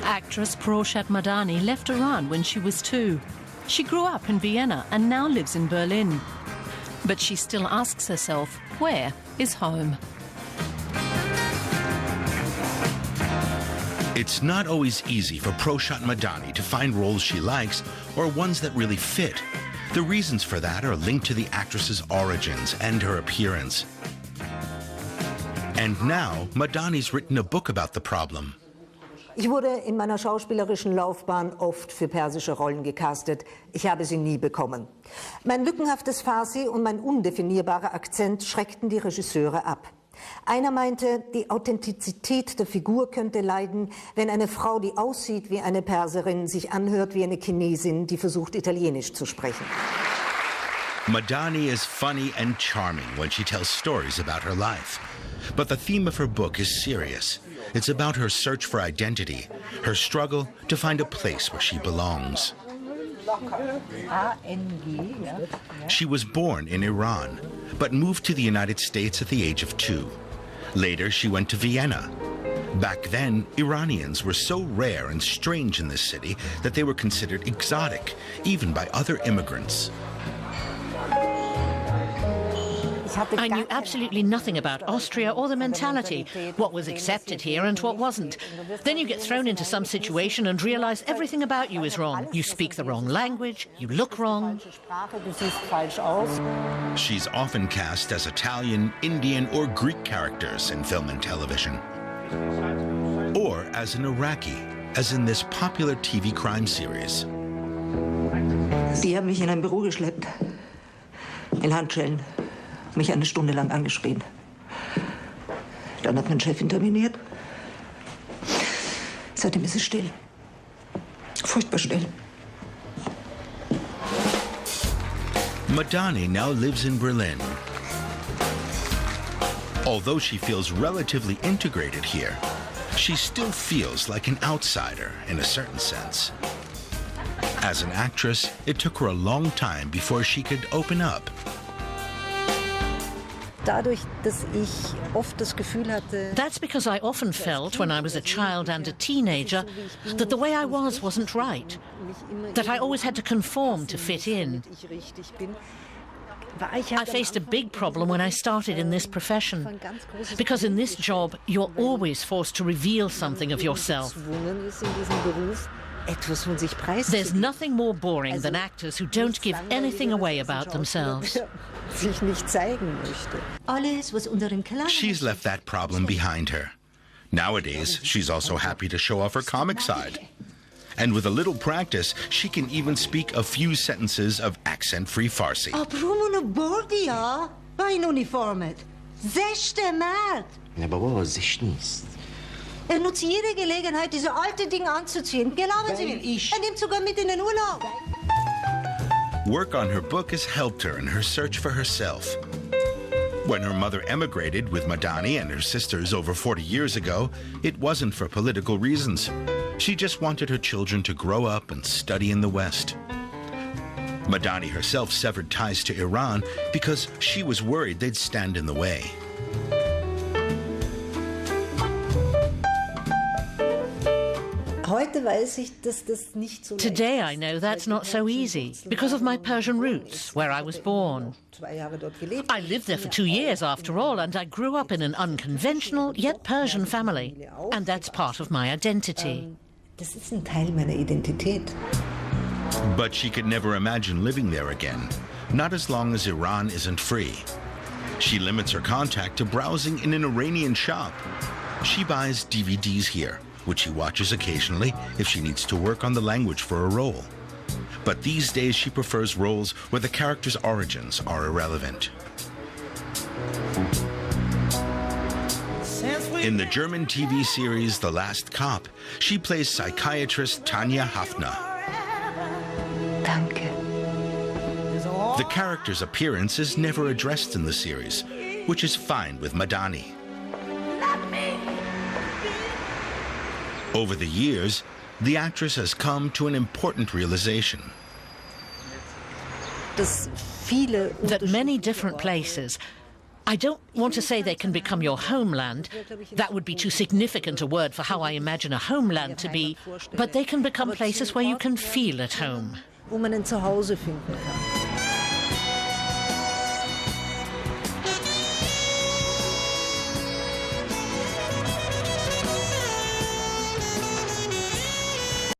Actress Proshat Madani left Iran when she was 2. She grew up in Vienna and now lives in Berlin. But she still asks herself, where is home? It's not always easy for Proshat Madani to find roles she likes or ones that really fit. The reasons for that are linked to the actress's origins and her appearance. And now, Madani's written a book about the problem. Ich wurde in meiner schauspielerischen Laufbahn oft für persische Rollen gecastet. Ich habe sie nie bekommen. Mein lückenhaftes Farsi und mein undefinierbarer Akzent schreckten die Regisseure ab. Einer meinte, die Authentizität der Figur könnte leiden, wenn eine Frau, die aussieht wie eine Perserin, sich anhört wie eine Chinesin, die versucht, Italienisch zu sprechen. Madani is funny and charming when she tells stories about her life. But the theme of her book is serious. It's about her search for identity, her struggle to find a place where she belongs. She was born in Iran, but moved to the United States at the age of 2. Later, she went to Vienna. Back then, Iranians were so rare and strange in this city that they were considered exotic, even by other immigrants. I knew absolutely nothing about Austria or the mentality, what was accepted here and what wasn't. Then you get thrown into some situation and realize everything about you is wrong. You speak the wrong language, you look wrong. She's often cast as Italian, Indian, or Greek characters in film and television. Or as an Iraqi, as in this popular TV crime series. Die haben mich in ein Büro geschleppt, in Handschellen. Mich eine Stunde lang angeschrien. Dann hat mein Chef interveniert. Seitdem ist es still. Furchtbar still. Madani now lives in Berlin. Although she feels relatively integrated here, she still feels like an outsider in a certain sense. As an actress, it took her a long time before she could open up. That's because I often felt, when I was a child and a teenager, that the way I was wasn't right, that I always had to conform to fit in. I faced a big problem when I started in this profession, because in this job, you're always forced to reveal something of yourself. There's nothing more boring than actors who don't give anything away about themselves. She's left that problem behind her. Nowadays, she's also happy to show off her comic side. And with a little practice, she can even speak a few sentences of accent-free Farsi. Er nutzt jede Gelegenheit, diese alte Ding anzuziehen. Glauben Sie mir, er nimmt sogar mit in den Urlaub. Work on her book has helped her in her search for herself. When her mother emigrated with Madani and her sisters over 40 years ago, it wasn't for political reasons. She just wanted her children to grow up and study in the West. Madani herself severed ties to Iran because she was worried they'd stand in the way. Today I know that's not so easy, because of my Persian roots, where I was born. I lived there for 2 years after all, and I grew up in an unconventional yet Persian family. And that's part of my identity. But she could never imagine living there again, not as long as Iran isn't free. She limits her contact to browsing in an Iranian shop. She buys DVDs here, which she watches occasionally if she needs to work on the language for a role. But these days she prefers roles where the character's origins are irrelevant. In the German TV series The Last Cop, she plays psychiatrist Tanya Hafner. Danke. The character's appearance is never addressed in the series, which is fine with Madani. Over the years, the actress has come to an important realization. That many different places, I don't want to say they can become your homeland. That would be too significant a word for how I imagine a homeland to be. But they can become places where you can feel at home. Wo man ein Zuhause finden kann.